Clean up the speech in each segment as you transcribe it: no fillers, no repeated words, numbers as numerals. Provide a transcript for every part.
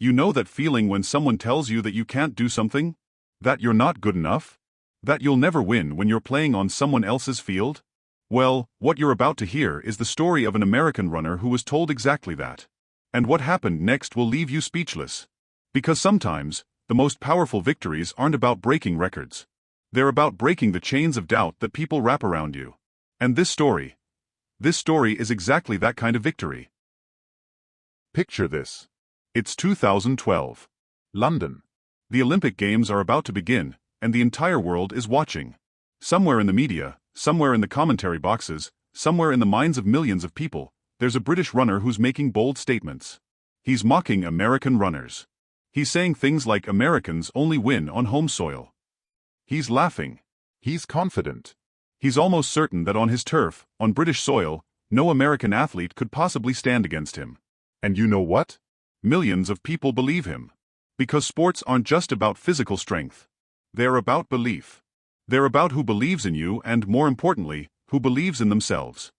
You know that feeling when someone tells you that you can't do something? That you're not good enough? That you'll never win when you're playing on someone else's field? Well, what you're about to hear is the story of an American runner who was told exactly that. And what happened next will leave you speechless. Because sometimes, the most powerful victories aren't about breaking records. They're about breaking the chains of doubt that people wrap around you. And this story is exactly that kind of victory. Picture this. It's 2012. London. The Olympic Games are about to begin, and the entire world is watching. Somewhere in the media, somewhere in the commentary boxes, somewhere in the minds of millions of people, there's a British runner who's making bold statements. He's mocking American runners. He's saying things like Americans only win on home soil. He's laughing. He's confident. He's almost certain that on his turf, on British soil, no American athlete could possibly stand against him. And you know what? Millions of people believe him. Because sports aren't just about physical strength. They're about belief. They're about who believes in you and, more importantly, who believes in themselves.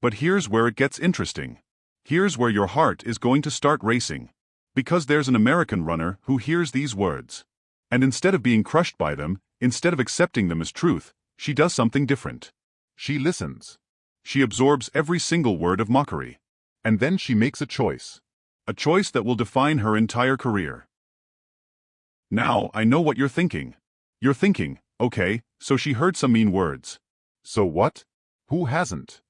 But here's where it gets interesting. Here's where your heart is going to start racing. Because there's an American runner who hears these words. And instead of being crushed by them, instead of accepting them as truth, she does something different. She listens. She absorbs every single word of mockery. And then she makes a choice. A choice that will define her entire career. Now, I know what you're thinking. You're thinking, okay, so she heard some mean words. So what? Who hasn't?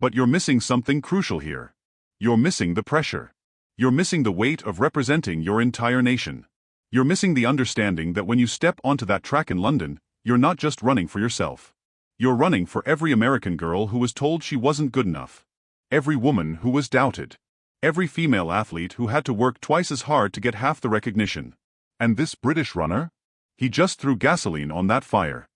But you're missing something crucial here. You're missing the pressure. You're missing the weight of representing your entire nation. You're missing the understanding that when you step onto that track in London, you're not just running for yourself. You're running for every American girl who was told she wasn't good enough. Every woman who was doubted. Every female athlete who had to work twice as hard to get half the recognition. And this British runner? He just threw gasoline on that fire.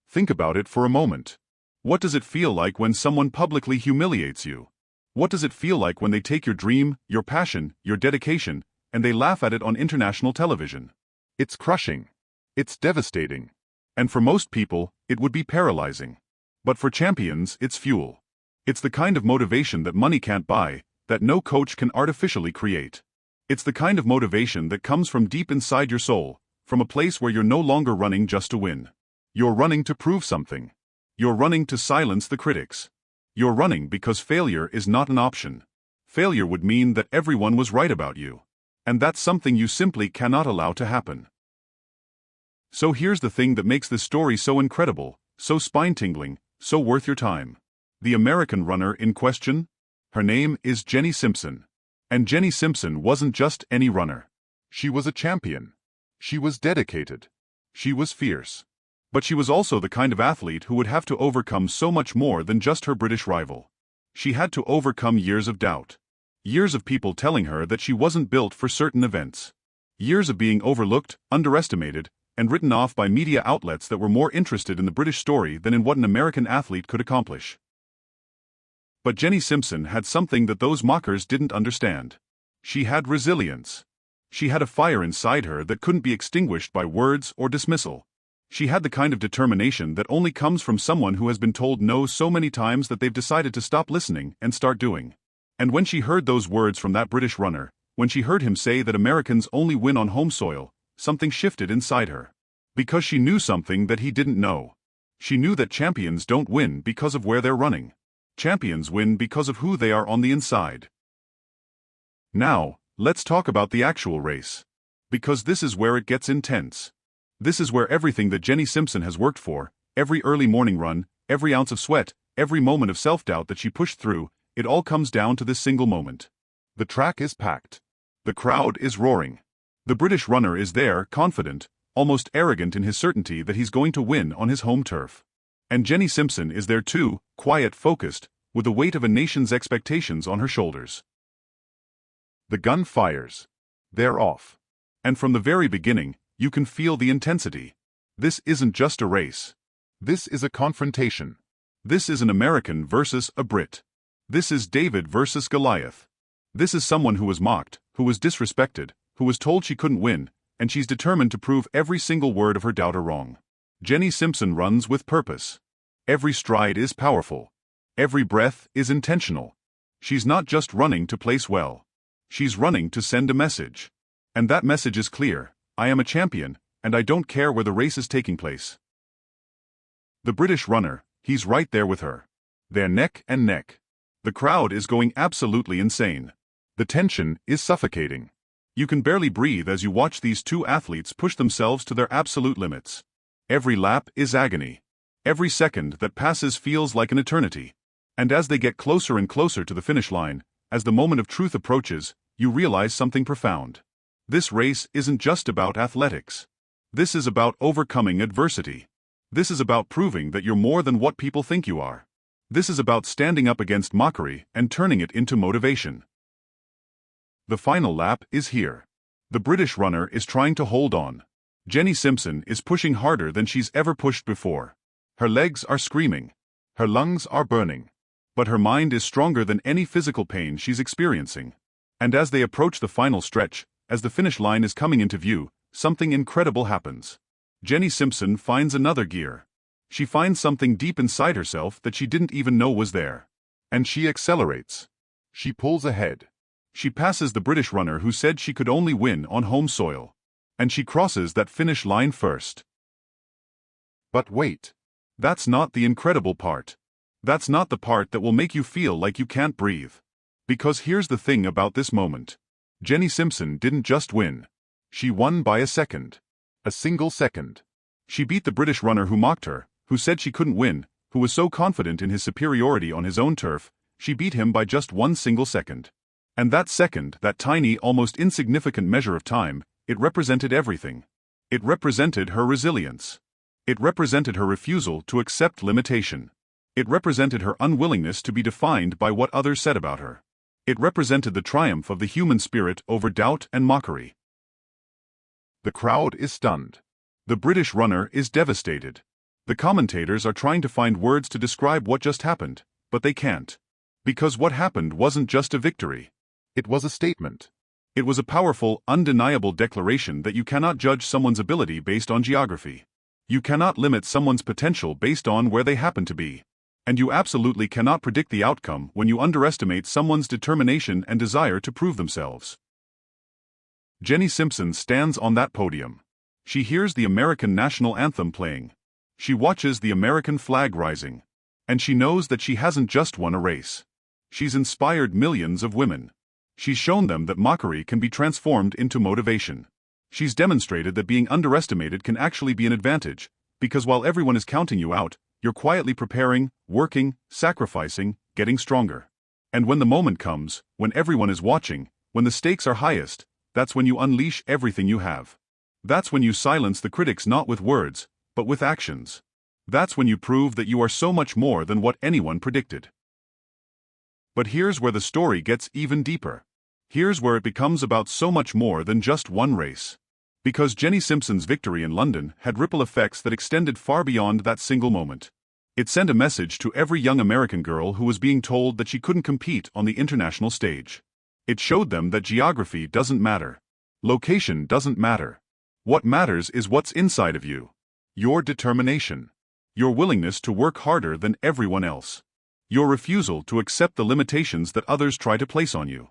Think about it for a moment. What does it feel like when someone publicly humiliates you? What does it feel like when they take your dream, your passion, your dedication, and they laugh at it on international television? It's crushing. It's devastating. And for most people, it would be paralyzing. But for champions, it's fuel. It's the kind of motivation that money can't buy, that no coach can artificially create. It's the kind of motivation that comes from deep inside your soul, from a place where you're no longer running just to win. You're running to prove something. You're running to silence the critics. You're running because failure is not an option. Failure would mean that everyone was right about you. And that's something you simply cannot allow to happen. So here's the thing that makes this story so incredible, so spine-tingling, so worth your time. The American runner in question? Her name is Jenny Simpson. And Jenny Simpson wasn't just any runner. She was a champion. She was dedicated. She was fierce. But she was also the kind of athlete who would have to overcome so much more than just her British rival. She had to overcome years of doubt. Years of people telling her that she wasn't built for certain events. Years of being overlooked, underestimated, and written off by media outlets that were more interested in the British story than in what an American athlete could accomplish. But Jenny Simpson had something that those mockers didn't understand. She had resilience. She had a fire inside her that couldn't be extinguished by words or dismissal. She had the kind of determination that only comes from someone who has been told no so many times that they've decided to stop listening and start doing. And when she heard those words from that British runner, when she heard him say that Americans only win on home soil, something shifted inside her. Because she knew something that he didn't know. She knew that champions don't win because of where they're running. Champions win because of who they are on the inside. Now, let's talk about the actual race. Because this is where it gets intense. This is where everything that Jenny Simpson has worked for, every early morning run, every ounce of sweat, every moment of self-doubt that she pushed through, it all comes down to this single moment. The track is packed. The crowd is roaring. The British runner is there, confident, almost arrogant in his certainty that he's going to win on his home turf. And Jenny Simpson is there too, quiet, focused, with the weight of a nation's expectations on her shoulders. The gun fires. They're off. And from the very beginning, you can feel the intensity. This isn't just a race. This is a confrontation. This is an American versus a Brit. This is David versus Goliath. This is someone who was mocked, who was disrespected, who was told she couldn't win, and she's determined to prove every single word of her doubter wrong. Jenny Simpson runs with purpose. Every stride is powerful. Every breath is intentional. She's not just running to place well. She's running to send a message. And that message is clear: I am a champion, and I don't care where the race is taking place. The British runner, he's right there with her. They're neck and neck. The crowd is going absolutely insane. The tension is suffocating. You can barely breathe as you watch these two athletes push themselves to their absolute limits. Every lap is agony. Every second that passes feels like an eternity. And as they get closer and closer to the finish line, as the moment of truth approaches, you realize something profound. This race isn't just about athletics. This is about overcoming adversity. This is about proving that you're more than what people think you are. This is about standing up against mockery and turning it into motivation. The final lap is here. The British runner is trying to hold on. Jenny Simpson is pushing harder than she's ever pushed before. Her legs are screaming. Her lungs are burning. But her mind is stronger than any physical pain she's experiencing. And as they approach the final stretch, as the finish line is coming into view, something incredible happens. Jenny Simpson finds another gear. She finds something deep inside herself that she didn't even know was there. And she accelerates. She pulls ahead. She passes the British runner who said she could only win on home soil. And she crosses that finish line first. But wait. That's not the incredible part. That's not the part that will make you feel like you can't breathe. Because here's the thing about this moment. Jenny Simpson didn't just win. She won by a second. A single second. She beat the British runner who mocked her, who said she couldn't win, who was so confident in his superiority on his own turf. She beat him by just one single second. And that second, that tiny, almost insignificant measure of time, it represented everything. It represented her resilience. It represented her refusal to accept limitation. It represented her unwillingness to be defined by what others said about her. It represented the triumph of the human spirit over doubt and mockery. The crowd is stunned. The British runner is devastated. The commentators are trying to find words to describe what just happened, but they can't. Because what happened wasn't just a victory. It was a statement. It was a powerful, undeniable declaration that you cannot judge someone's ability based on geography. You cannot limit someone's potential based on where they happen to be. And you absolutely cannot predict the outcome when you underestimate someone's determination and desire to prove themselves. Jenny Simpson stands on that podium. She hears the American national anthem playing. She watches the American flag rising. And she knows that she hasn't just won a race. She's inspired millions of women. She's shown them that mockery can be transformed into motivation. She's demonstrated that being underestimated can actually be an advantage, because while everyone is counting you out, you're quietly preparing, working, sacrificing, getting stronger. And when the moment comes, when everyone is watching, when the stakes are highest, that's when you unleash everything you have. That's when you silence the critics not with words, but with actions. That's when you prove that you are so much more than what anyone predicted. But here's where the story gets even deeper. Here's where it becomes about so much more than just one race. Because Jenny Simpson's victory in London had ripple effects that extended far beyond that single moment. It sent a message to every young American girl who was being told that she couldn't compete on the international stage. It showed them that geography doesn't matter. Location doesn't matter. What matters is what's inside of you. Your determination. Your willingness to work harder than everyone else. Your refusal to accept the limitations that others try to place on you.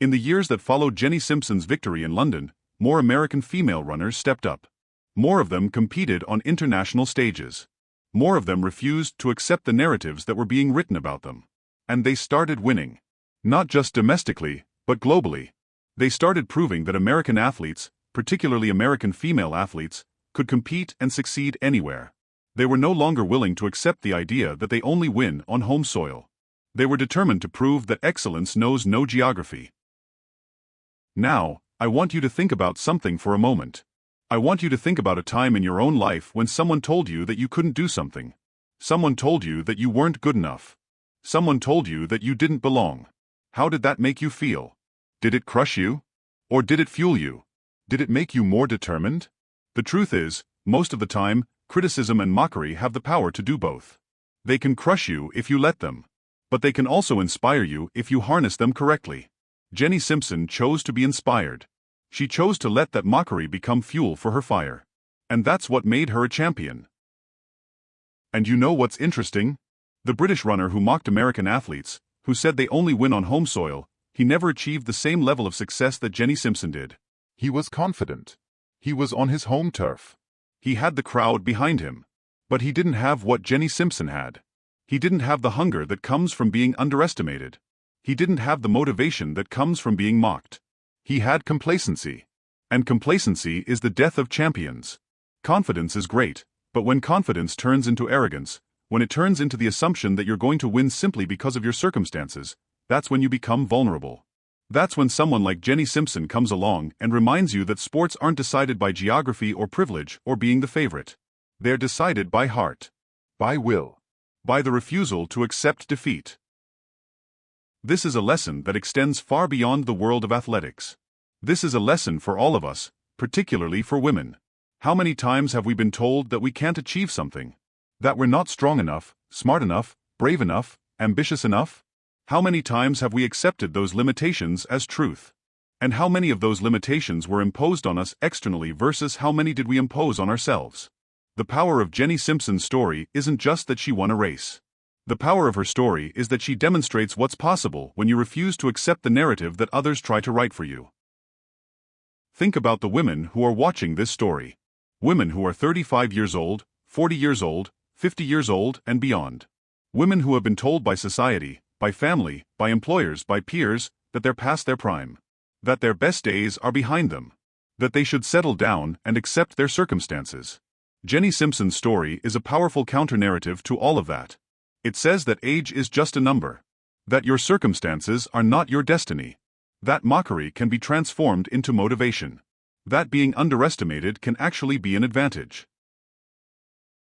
In the years that followed Jenny Simpson's victory in London, more American female runners stepped up. More of them competed on international stages. More of them refused to accept the narratives that were being written about them. And they started winning. Not just domestically, but globally. They started proving that American athletes, particularly American female athletes, could compete and succeed anywhere. They were no longer willing to accept the idea that they only win on home soil. They were determined to prove that excellence knows no geography. Now, I want you to think about something for a moment. I want you to think about a time in your own life when someone told you that you couldn't do something. Someone told you that you weren't good enough. Someone told you that you didn't belong. How did that make you feel? Did it crush you? Or did it fuel you? Did it make you more determined? The truth is, most of the time, criticism and mockery have the power to do both. They can crush you if you let them. But they can also inspire you if you harness them correctly. Jenny Simpson chose to be inspired. She chose to let that mockery become fuel for her fire. And that's what made her a champion. And you know what's interesting? The British runner who mocked American athletes, who said they only win on home soil, He never achieved the same level of success that Jenny Simpson did. He was confident. He was on his home turf. He had the crowd behind him. But he didn't have what Jenny Simpson had. He didn't have the hunger that comes from being underestimated. He didn't have the motivation that comes from being mocked. He had complacency. And complacency is the death of champions. Confidence is great, but when confidence turns into arrogance, when it turns into the assumption that you're going to win simply because of your circumstances, that's when you become vulnerable. That's when someone like Jenny Simpson comes along and reminds you that sports aren't decided by geography or privilege or being the favorite. They're decided by heart. By will. By the refusal to accept defeat. This is a lesson that extends far beyond the world of athletics. This is a lesson for all of us, particularly for women. How many times have we been told that we can't achieve something? That we're not strong enough, smart enough, brave enough, ambitious enough? How many times have we accepted those limitations as truth? And how many of those limitations were imposed on us externally versus how many did we impose on ourselves? The power of Jenny Simpson's story isn't just that she won a race. The power of her story is that she demonstrates what's possible when you refuse to accept the narrative that others try to write for you. Think about the women who are watching this story. Women who are 35 years old, 40 years old, 50 years old, and beyond. Women who have been told by society, by family, by employers, by peers, that they're past their prime. That their best days are behind them. That they should settle down and accept their circumstances. Jenny Simpson's story is a powerful counter-narrative to all of that. It says that age is just a number. That your circumstances are not your destiny. That mockery can be transformed into motivation. That being underestimated can actually be an advantage.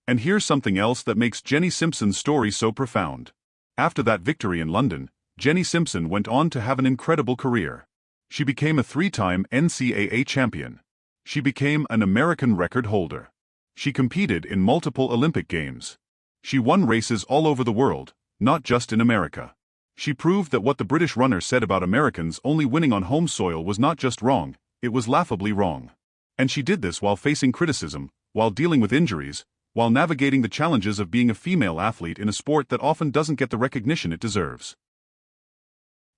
And here's something else that makes Jenny Simpson's story so profound. After that victory in London, Jenny Simpson went on to have an incredible career. She became a 3-time NCAA champion. She became an American record holder. She competed in multiple Olympic Games. She won races all over the world, not just in America. She proved that what the British runner said about Americans only winning on home soil was not just wrong, it was laughably wrong. And she did this while facing criticism, while dealing with injuries, while navigating the challenges of being a female athlete in a sport that often doesn't get the recognition it deserves.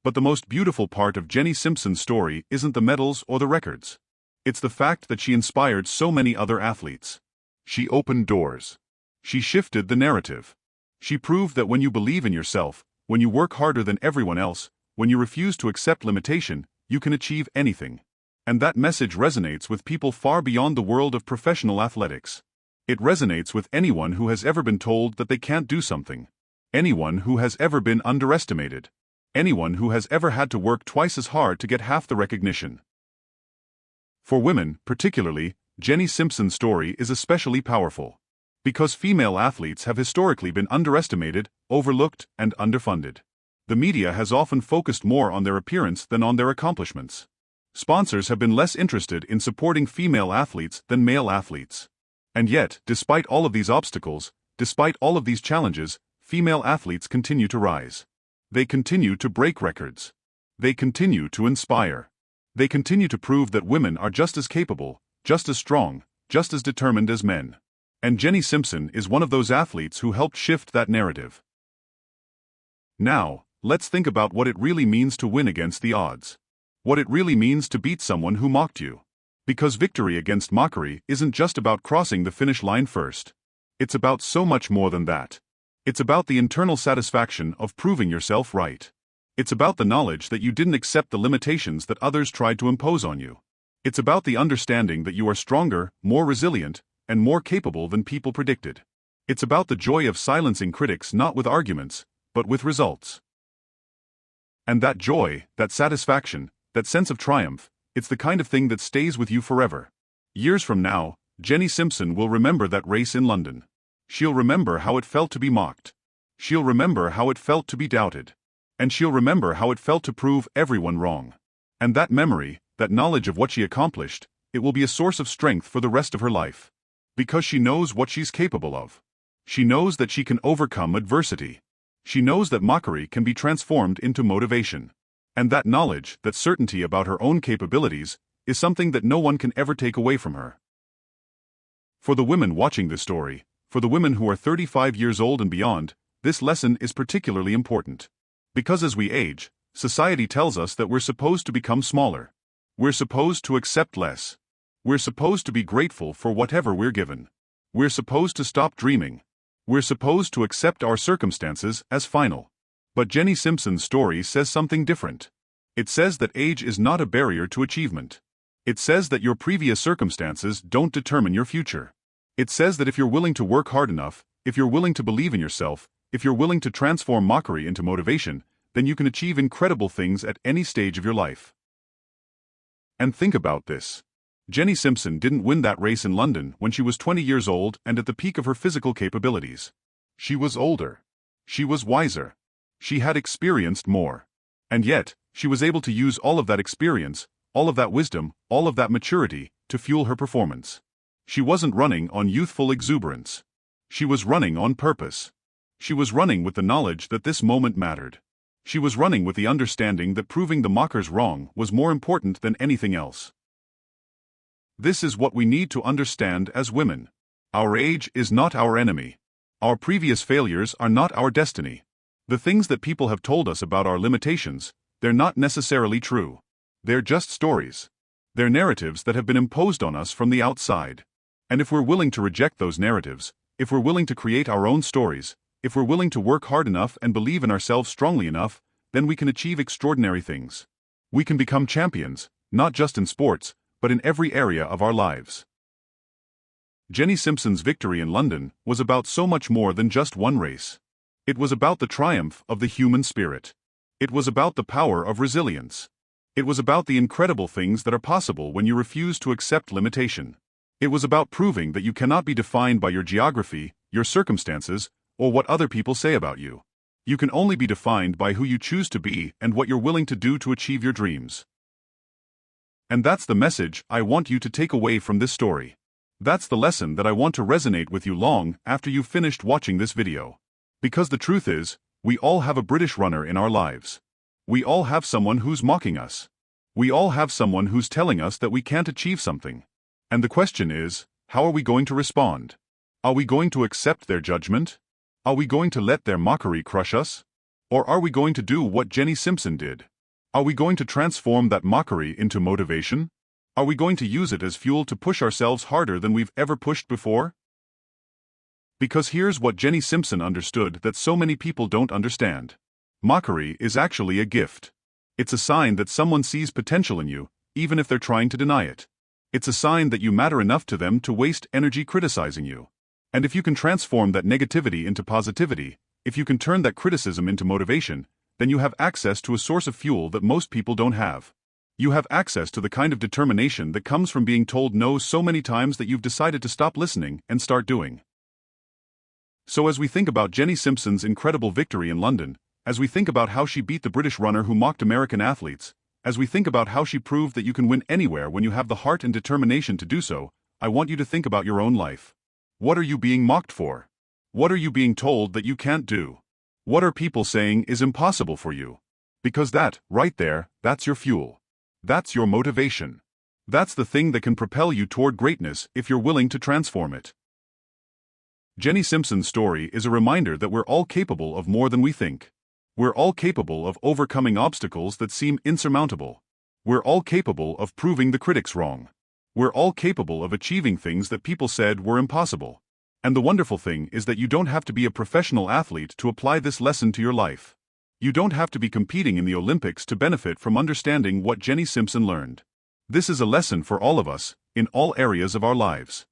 But the most beautiful part of Jenny Simpson's story isn't the medals or the records. It's the fact that she inspired so many other athletes. She opened doors. She shifted the narrative. She proved that when you believe in yourself, when you work harder than everyone else, when you refuse to accept limitation, you can achieve anything. And that message resonates with people far beyond the world of professional athletics. It resonates with anyone who has ever been told that they can't do something. Anyone who has ever been underestimated. Anyone who has ever had to work twice as hard to get half the recognition. For women, particularly, Jenny Simpson's story is especially powerful. Because female athletes have historically been underestimated, overlooked, and underfunded. The media has often focused more on their appearance than on their accomplishments. Sponsors have been less interested in supporting female athletes than male athletes. And yet, despite all of these obstacles, despite all of these challenges, female athletes continue to rise. They continue to break records. They continue to inspire. They continue to prove that women are just as capable, just as strong, just as determined as men. And Jenny Simpson is one of those athletes who helped shift that narrative. Now, let's think about what it really means to win against the odds. What it really means to beat someone who mocked you. Because victory against mockery isn't just about crossing the finish line first. It's about so much more than that. It's about the internal satisfaction of proving yourself right. It's about the knowledge that you didn't accept the limitations that others tried to impose on you. It's about the understanding that you are stronger, more resilient, and more capable than people predicted. It's about the joy of silencing critics not with arguments, but with results. And that joy, that satisfaction, that sense of triumph, it's the kind of thing that stays with you forever. Years from now, Jenny Simpson will remember that race in London. She'll remember how it felt to be mocked. She'll remember how it felt to be doubted. And she'll remember how it felt to prove everyone wrong. And that memory, that knowledge of what she accomplished, it will be a source of strength for the rest of her life. Because she knows what she's capable of. She knows that she can overcome adversity. She knows that mockery can be transformed into motivation. And that knowledge, that certainty about her own capabilities, is something that no one can ever take away from her. For the women watching this story, for the women who are 35 years old and beyond, this lesson is particularly important. Because as we age, Society tells us that we're supposed to become smaller. We're supposed to accept less. We're supposed to be grateful for whatever we're given. We're supposed to stop dreaming. We're supposed to accept our circumstances as final. But Jenny Simpson's story says something different. It says that age is not a barrier to achievement. It says that your previous circumstances don't determine your future. It says that if you're willing to work hard enough, if you're willing to believe in yourself, if you're willing to transform mockery into motivation, then you can achieve incredible things at any stage of your life. And think about this. Jenny Simpson didn't win that race in London when she was 20 years old and at the peak of her physical capabilities. She was older. She was wiser. She had experienced more. And yet, she was able to use all of that experience, all of that wisdom, all of that maturity, to fuel her performance. She wasn't running on youthful exuberance. She was running on purpose. She was running with the knowledge that this moment mattered. She was running with the understanding that proving the mockers wrong was more important than anything else. This is what we need to understand as women. Our age is not our enemy. Our previous failures are not our destiny. The things that people have told us about our limitations, they're not necessarily true. They're just stories. They're narratives that have been imposed on us from the outside. And if we're willing to reject those narratives, if we're willing to create our own stories, if we're willing to work hard enough and believe in ourselves strongly enough, then we can achieve extraordinary things. We can become champions, not just in sports, but in every area of our lives. Jenny Simpson's victory in London was about so much more than just one race. It was about the triumph of the human spirit. It was about the power of resilience. It was about the incredible things that are possible when you refuse to accept limitation. It was about proving that you cannot be defined by your geography, your circumstances, or what other people say about you. You can only be defined by who you choose to be and what you're willing to do to achieve your dreams. And that's the message I want you to take away from this story. That's the lesson that I want to resonate with you long after you've finished watching this video. Because the truth is, we all have a British runner in our lives. We all have someone who's mocking us. We all have someone who's telling us that we can't achieve something. And the question is, how are we going to respond? Are we going to accept their judgment? Are we going to let their mockery crush us? Or are we going to do what Jenny Simpson did? Are we going to transform that mockery into motivation? Are we going to use it as fuel to push ourselves harder than we've ever pushed before? Because here's what Jenny Simpson understood that so many people don't understand. Mockery is actually a gift. It's a sign that someone sees potential in you, even if they're trying to deny it. It's a sign that you matter enough to them to waste energy criticizing you. And if you can transform that negativity into positivity, if you can turn that criticism into motivation, then you have access to a source of fuel that most people don't have. You have access to the kind of determination that comes from being told no so many times that you've decided to stop listening and start doing. So as we think about Jenny Simpson's incredible victory in London, as we think about how she beat the British runner who mocked American athletes, as we think about how she proved that you can win anywhere when you have the heart and determination to do so, I want you to think about your own life. What are you being mocked for? What are you being told that you can't do? What are people saying is impossible for you? Because that, right there, that's your fuel. That's your motivation. That's the thing that can propel you toward greatness if you're willing to transform it. Jenny Simpson's story is a reminder that we're all capable of more than we think. We're all capable of overcoming obstacles that seem insurmountable. We're all capable of proving the critics wrong. We're all capable of achieving things that people said were impossible. And the wonderful thing is that you don't have to be a professional athlete to apply this lesson to your life. You don't have to be competing in the Olympics to benefit from understanding what Jenny Simpson learned. This is a lesson for all of us, in all areas of our lives.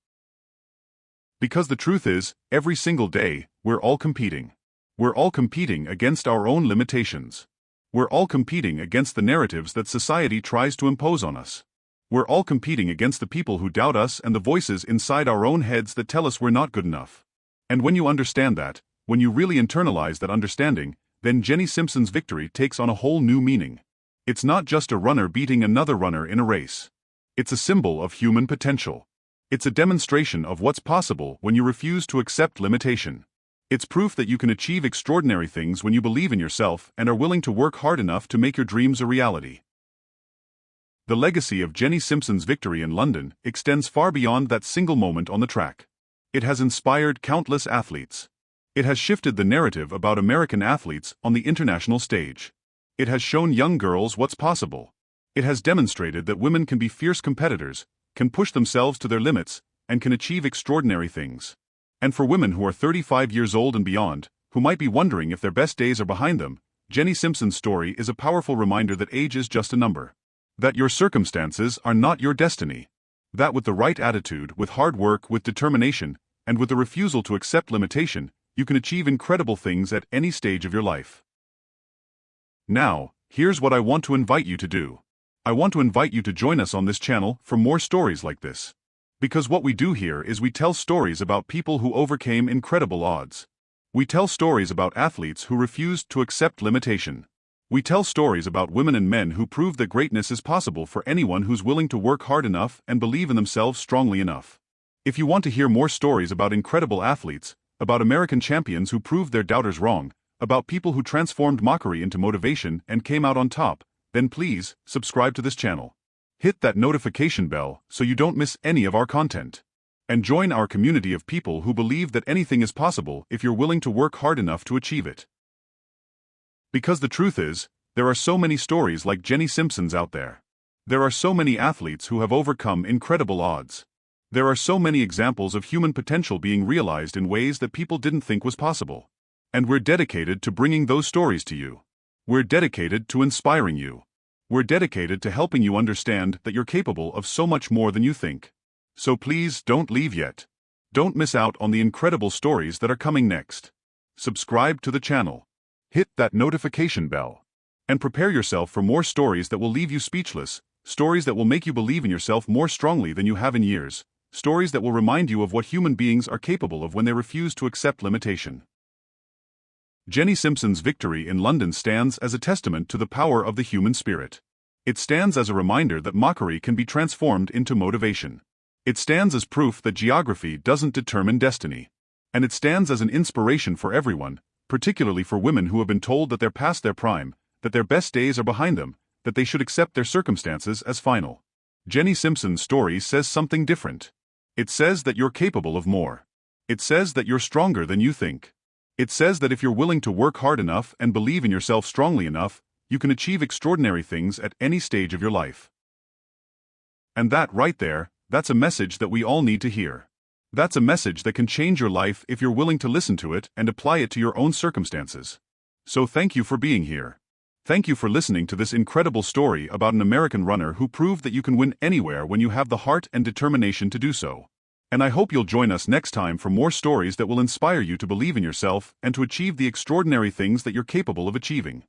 Because the truth is, every single day, we're all competing. We're all competing against our own limitations. We're all competing against the narratives that society tries to impose on us. We're all competing against the people who doubt us and the voices inside our own heads that tell us we're not good enough. And when you understand that, when you really internalize that understanding, then Jenny Simpson's victory takes on a whole new meaning. It's not just a runner beating another runner in a race. It's a symbol of human potential. It's a demonstration of what's possible when you refuse to accept limitation. It's proof that you can achieve extraordinary things when you believe in yourself and are willing to work hard enough to make your dreams a reality. The legacy of Jenny Simpson's victory in London extends far beyond that single moment on the track. It has inspired countless athletes. It has shifted the narrative about American athletes on the international stage. It has shown young girls what's possible. It has demonstrated that women can be fierce competitors, can push themselves to their limits, and can achieve extraordinary things. And for women who are 35 years old and beyond, who might be wondering if their best days are behind them, Jenny Simpson's story is a powerful reminder that age is just a number. That your circumstances are not your destiny. That with the right attitude, with hard work, with determination, and with the refusal to accept limitation, you can achieve incredible things at any stage of your life. Now, here's what I want to invite you to do. I want to invite you to join us on this channel for more stories like this. Because what we do here is we tell stories about people who overcame incredible odds. We tell stories about athletes who refused to accept limitation. We tell stories about women and men who prove that greatness is possible for anyone who's willing to work hard enough and believe in themselves strongly enough. If you want to hear more stories about incredible athletes, about American champions who proved their doubters wrong, about people who transformed mockery into motivation and came out on top, then please subscribe to this channel. Hit that notification bell so you don't miss any of our content. And join our community of people who believe that anything is possible if you're willing to work hard enough to achieve it. Because the truth is, there are so many stories like Jenny Simpson's out there. There are so many athletes who have overcome incredible odds. There are so many examples of human potential being realized in ways that people didn't think was possible. And we're dedicated to bringing those stories to you. We're dedicated to inspiring you. We're dedicated to helping you understand that you're capable of so much more than you think. So please don't leave yet. Don't miss out on the incredible stories that are coming next. Subscribe to the channel. Hit that notification bell. And prepare yourself for more stories that will leave you speechless, stories that will make you believe in yourself more strongly than you have in years, stories that will remind you of what human beings are capable of when they refuse to accept limitation. Jenny Simpson's victory in London stands as a testament to the power of the human spirit. It stands as a reminder that mockery can be transformed into motivation. It stands as proof that geography doesn't determine destiny. And it stands as an inspiration for everyone, particularly for women who have been told that they're past their prime, that their best days are behind them, that they should accept their circumstances as final. Jenny Simpson's story says something different. It says that you're capable of more. It says that you're stronger than you think. It says that if you're willing to work hard enough and believe in yourself strongly enough, you can achieve extraordinary things at any stage of your life. And that right there, that's a message that we all need to hear. That's a message that can change your life if you're willing to listen to it and apply it to your own circumstances. So thank you for being here. Thank you for listening to this incredible story about an American runner who proved that you can win anywhere when you have the heart and determination to do so. And I hope you'll join us next time for more stories that will inspire you to believe in yourself and to achieve the extraordinary things that you're capable of achieving.